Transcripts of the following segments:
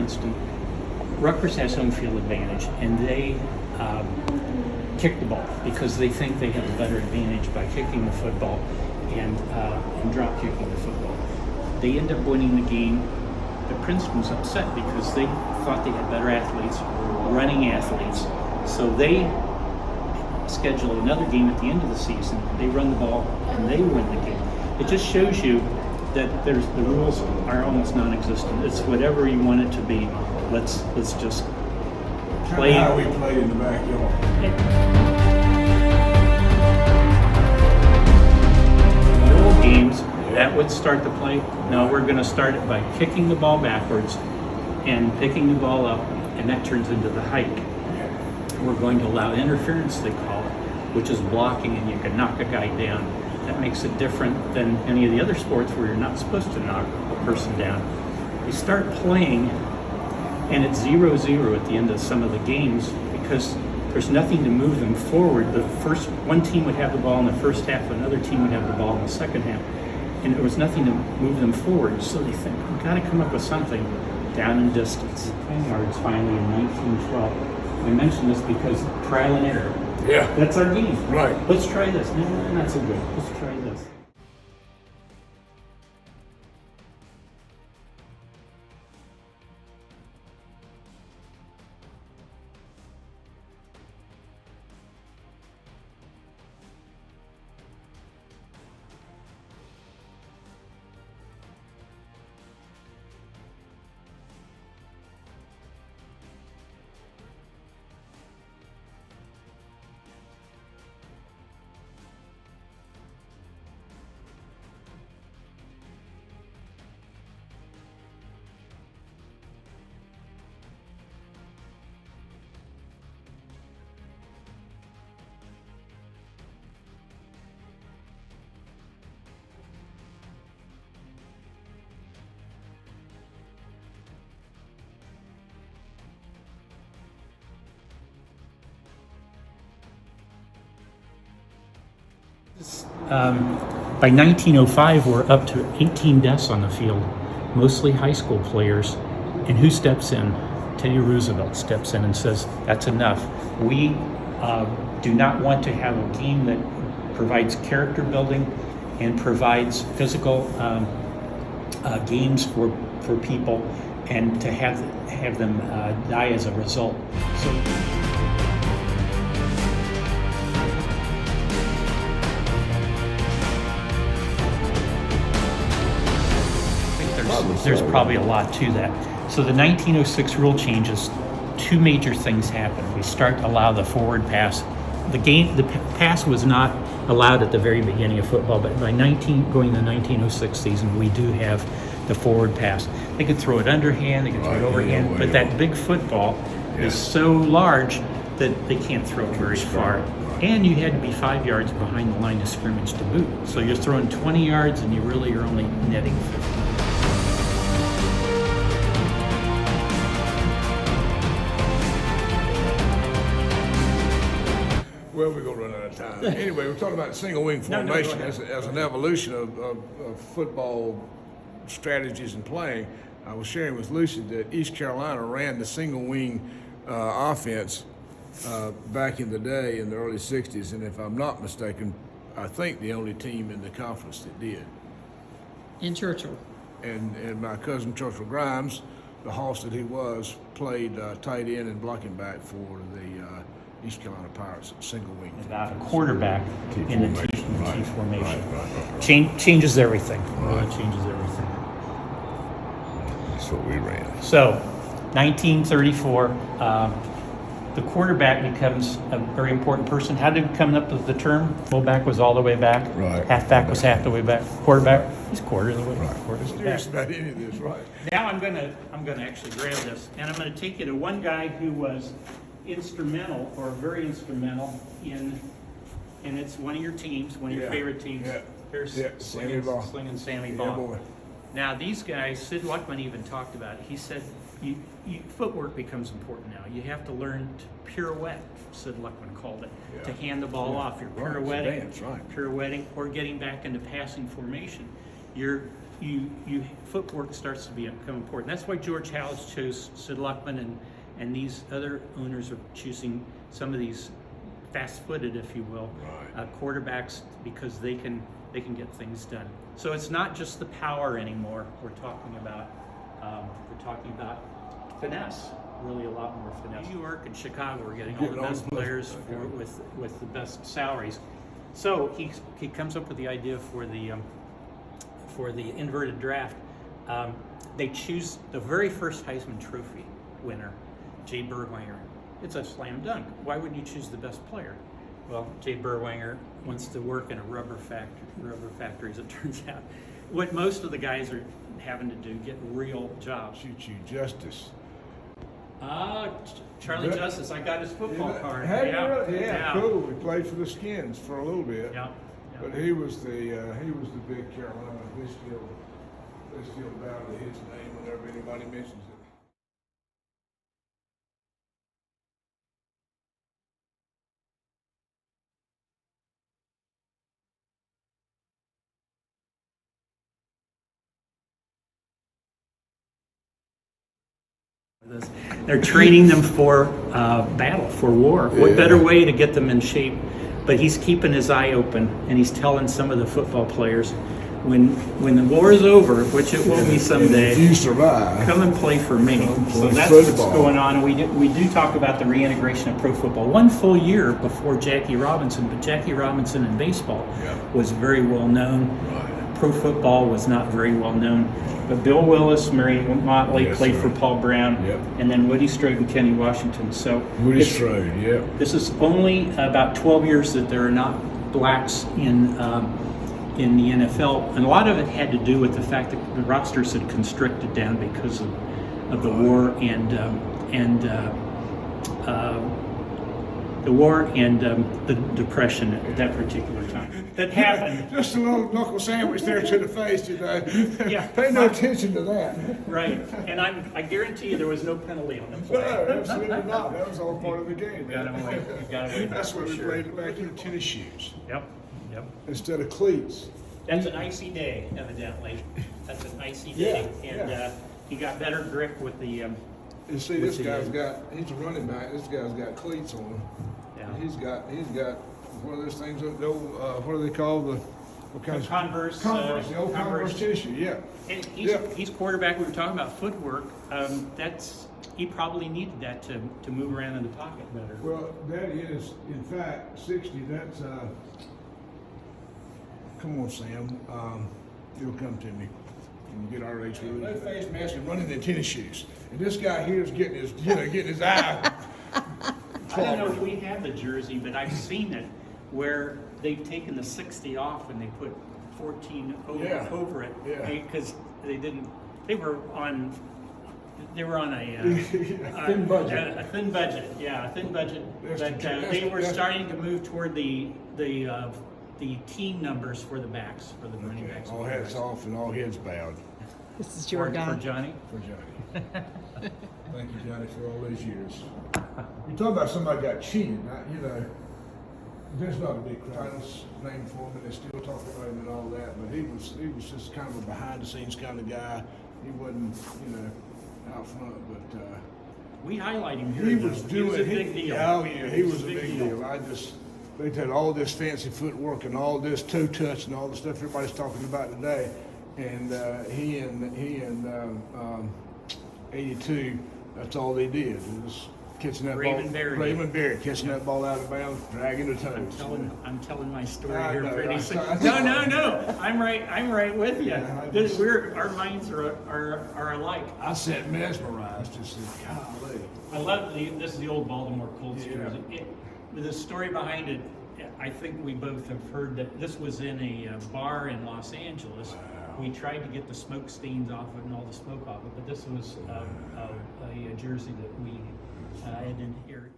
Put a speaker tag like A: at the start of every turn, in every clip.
A: Princeton. Rutgers has home field advantage, and they kick the ball because they think they have a better advantage by kicking the football and drop kicking the football. They end up winning the game, but Princeton's upset because they thought they had better athletes, running athletes, so they schedule another game at the end of the season. They run the ball and they win the game. It just shows you that the rules are almost non-existent. It's whatever you want it to be. Let's just play.
B: How we play in the backyard.
A: The old games, that would start the play. No, we're going to start it by kicking the ball backwards and picking the ball up, and that turns into the hike. We're going to allow interference, they call it, which is blocking, and you can knock a guy down. That makes it different than any of the other sports where you're not supposed to knock a person down. You start playing, and it's 0-0 at the end of some of the games because there's nothing to move them forward. One team would have the ball in the first half, another team would have the ball in the second half, and there was nothing to move them forward. So they think, we've got to come up with something down in distance. 10 yards finally in 1912. I mention this because trial and error.
B: Yeah.
A: That's our game.
B: Right.
A: Let's try this. No, not so good. Let's try this. By 1905, we're up to 18 deaths on the field, mostly high school players. And who steps in? Teddy Roosevelt steps in and says, that's enough. We do not want to have a game that provides character building and provides physical games for people, and to have them die as a result. So. There's probably a lot to that. So the 1906 rule changes, two major things happen. We start to allow the forward pass. The pass was not allowed at the very beginning of football, but by going to the 1906 season, we do have the forward pass. They could throw it underhand, they could throw it overhand, but that big football is so large that they can't throw it very far. And you had to be 5 yards behind the line of scrimmage to boot. So you're throwing 20 yards and you really are only netting 50.
B: Well, we're going to run out of time. Anyway, we're talking about single wing formation as an evolution of football strategies and playing. I was sharing with Lucy that East Carolina ran the single wing offense back in the day in the early 60s, and if I'm not mistaken, I think the only team in the conference that did.
C: In Churchill.
B: And my cousin Churchill Grimes, the hoss that he was, played tight end and blocking back for the East Carolina Pirates, single wing.
A: Without a quarterback in the T formation.
B: Right.
A: Changes everything.
B: Right.
A: Changes everything.
B: That's what we ran.
A: So, 1934, the quarterback becomes a very important person. How did it come up with the term? Fullback was all the way back.
B: Right.
A: Halfback was half the way back. Quarterback, he's quarter of the way.
B: Right.
A: Quarter of the way
B: Serious
A: back.
B: about any of this, right?
A: Now I'm gonna actually grab this, and I'm gonna take you to one guy who was instrumental, or very instrumental in, and it's one of your teams, one of your favorite teams.
B: Yeah.
A: Here's
B: Sammy Baugh.
A: Slinging Sammy
B: Yeah,
A: Baugh.
B: boy.
A: Now these guys, Sid Luckman even talked about it. He said, footwork becomes important now. You have to learn to pirouette, Sid Luckman called it, to hand the ball off. You're
B: Right,
A: pirouetting,
B: it's a dance, right.
A: pirouetting, or getting back into passing formation. You're footwork starts to become important. That's why George Halas chose Sid Luckman, and these other owners are choosing some of these fast-footed, if you will, quarterbacks, because they can get things done. So it's not just the power anymore. We're talking about finesse. Really, a lot more finesse. New York and Chicago are getting all the best players with the best salaries. So he comes up with the idea for the inverted draft. They choose the very first Heisman Trophy winner, Jay Berwanger. It's a slam dunk. Why wouldn't you choose the best player? Well, Jay Berwanger wants to work in a rubber factory, as it turns out. What most of the guys are having to do, get real jobs.
B: Shoot you, Justice.
A: Charlie Justice, I got his football card.
B: Hey, yeah, cool. He played for the Skins for a little bit.
A: Yeah.
B: But he was the big Carolina. They still bow to his name whenever anybody mentions it.
A: They're training them for battle, for war. What better way to get them in shape? But he's keeping his eye open, and he's telling some of the football players, when the war is over, which it will be someday,
B: if you survive,
A: come and play for me. So that's what's going on. We do talk about the reintegration of pro football. One full year before Jackie Robinson, but Jackie Robinson in baseball was very well known. Pro football was not very well known. But Bill Willis, Murray Motley played for Paul Brown, and then Woody Strode and Kenny Washington. So
B: Woody Strode,
A: this is only about 12 years that there are not blacks in the NFL, and a lot of it had to do with the fact that the rosters had constricted down because of the war and the Depression at that particular time. That happened.
B: Just a little knuckle sandwich there to the face, you know.
A: Yeah.
B: Pay no attention to that.
A: Right, and I guarantee you there was no penalty on the play.
B: No, absolutely not. That was all part of the game.
A: You gotta wait.
B: That's why we played it back in tennis shoes.
A: Yep.
B: Instead of cleats.
A: That's an icy day, evidently. That's an icy day, and he got better grip with the.
B: You see, this guy's he's a running back. This guy's got cleats on him.
A: Yeah.
B: He's got one of those things. What do they call what kind of
A: Converse?
B: The old Converse tissue. Yeah.
A: And he's quarterback. We were talking about footwork. He probably needed that to move around in the pocket better.
B: Well, that is, in fact, 60. That's come on, Sam. You'll come to me. And get our age. No face mask and running in tennis shoes. And this guy here is getting his eye.
A: I don't know if we have the jersey, but I've seen it where they've taken the 60 off and they put 14 over it.
B: Yeah.
A: Because they were on a
B: thin budget.
A: A thin budget, a thin budget. But they were starting to move toward the team numbers for the backs, for the running backs.
B: All hats off and all heads bowed.
C: This is
A: For
C: Jordan.
A: Johnny.
B: For Johnny. Thank you, Johnny, for all those years. You talk about somebody got cheated, there's not a big titles named for him, and they still talk about him and all that, but he was just kind of a behind the scenes kind of guy. He wasn't, out front, but
A: We highlight him here.
B: he was doing
A: a big deal.
B: Oh yeah, he was a big deal. They had all this fancy footwork and all this toe touch and all the stuff everybody's talking about today, and he and 82. That's all they did. It was catching that
A: Raymond
B: ball.
A: Berry.
B: Raymond Berry catching that ball out of bounds, dragging the toes.
A: I'm telling my story
B: I
A: here
B: know,
A: pretty
B: I
A: soon.
B: saw-
A: No. I'm right with you.
B: Yeah,
A: Our minds are alike.
B: I sat mesmerized. Just said, golly.
A: I love this is the old Baltimore Colts
B: Yeah.
A: jersey. The story behind it, I think we both have heard that this was in a bar in Los Angeles.
B: Wow.
A: We tried to get the smoke stains off it and all the smoke off it, but this was a jersey that we had in here.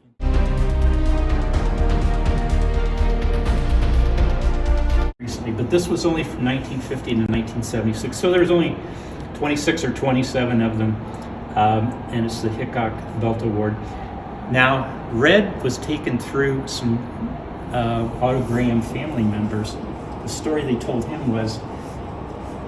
A: Recently, but this was only from 1950 to 1976, so there's only 26 or 27 of them, and it's the Hickok Belt Award. Now, Red was taken through some Otto Graham family members. The story they told him was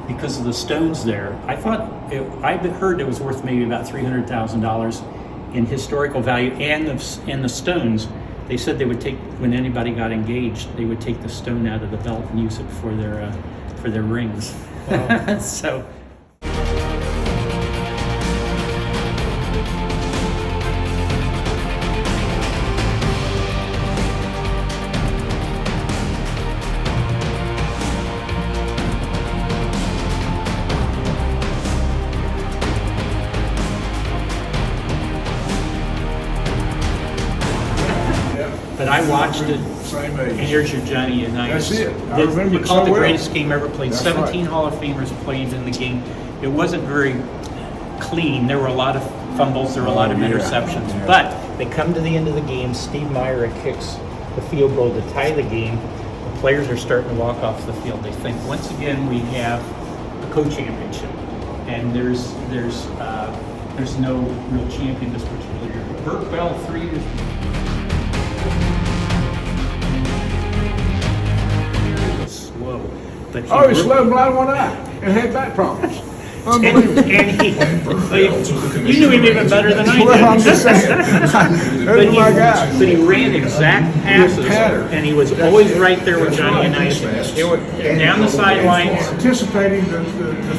A: because of the stones there. I heard it was worth maybe about $300,000 in historical value, and the stones. They said they would take, when anybody got engaged, they would take the stone out of the belt and use it for their rings.
B: Wow.
A: So. But I watched it,
B: Same
A: and
B: age.
A: here's your Johnny Unitas.
B: That's it. I remember
A: You
B: it
A: called
B: so
A: the
B: well.
A: greatest game ever played.
B: That's
A: 17
B: right.
A: Hall of Famers played in the game. It wasn't very clean. There were a lot of fumbles. There were a lot of
B: Oh, yeah.
A: interceptions.
B: Yeah.
A: But they come to the end of the game. Steve Myra kicks the field goal to tie the game. The players are starting to walk off the field. They think, once again, we have a co-championship, and there's no real champion this particular year. Burt Bell, 3 years. Slow, but he
B: Oh, he
A: worked-
B: slept blind one eye and had back problems.
A: and
B: Unbelievable.
A: you knew him even better than I
B: Well, I'm
A: did.
B: just saying. That's my guy.
A: But he ran exact passes,
B: pattern.
A: and he was always right there with Johnny Unitas. They were down the sidelines.
B: Anticipating the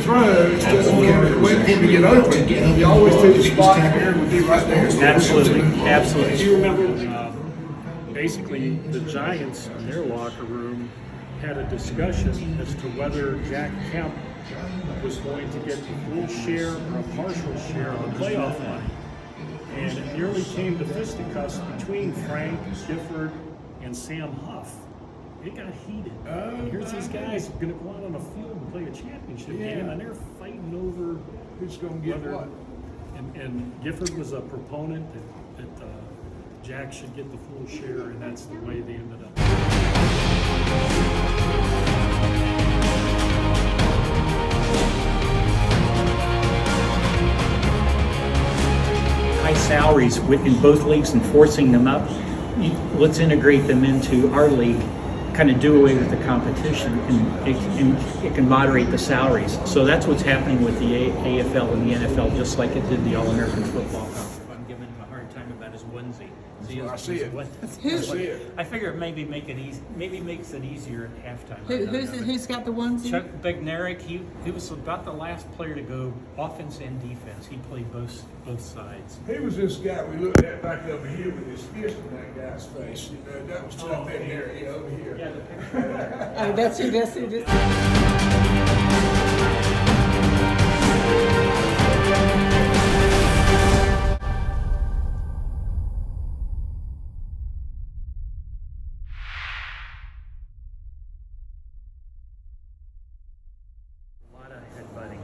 B: throw instead of waiting for him to get open. He always took the spot here would be right there.
A: Absolutely, absolutely.
D: Do you remember, basically, the Giants in their locker room had a discussion as to whether Jack Kemp was going to get the full share or a partial share of the playoff money. And it nearly came to fisticuffs between Frank Gifford and Sam Huff. It got heated. And here's these guys going to go out on the field and play a championship game, and they're fighting over
B: Who's going to get
D: whether-
B: what?
D: And Gifford was a proponent that Jack should get the full share, and that's the way they ended up.
A: High salaries in both leagues and forcing them up. Let's integrate them into our league, kind of do away with the competition, and it can moderate the salaries. So that's what's happening with the AFL and the NFL, just like it did the All-American Football Conference. I'm giving him a hard time about his onesie.
B: I see it.
A: I figure it maybe makes it easier at halftime.
C: Who's got the onesie?
A: Chuck Bednarik, he was about the last player to go offense and defense. He played both sides.
B: He was this guy we looked at back over here with his fist in that guy's face. You know, that was Chuck Bednarik over here.
A: Yeah, the picture.
C: Oh, that's who this is.
A: A lot of headbutting.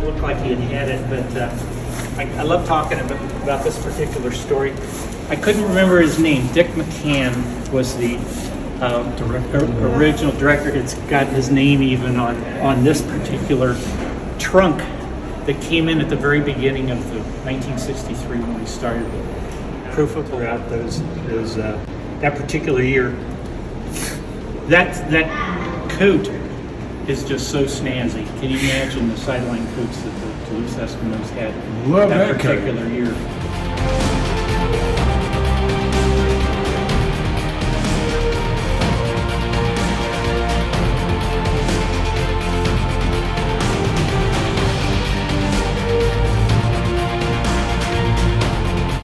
A: Looked like he had it, but I love talking about this particular story. I couldn't remember his name. Dick McCann was the original director. It's got his name even on this particular trunk that came in at the very beginning of the 1963 when we started Pro Football out that particular year. That coat is just so snazzy. Can you imagine the sideline coats that the Toulouse Eskimos had
B: Love
A: that
B: that coat.
A: particular year?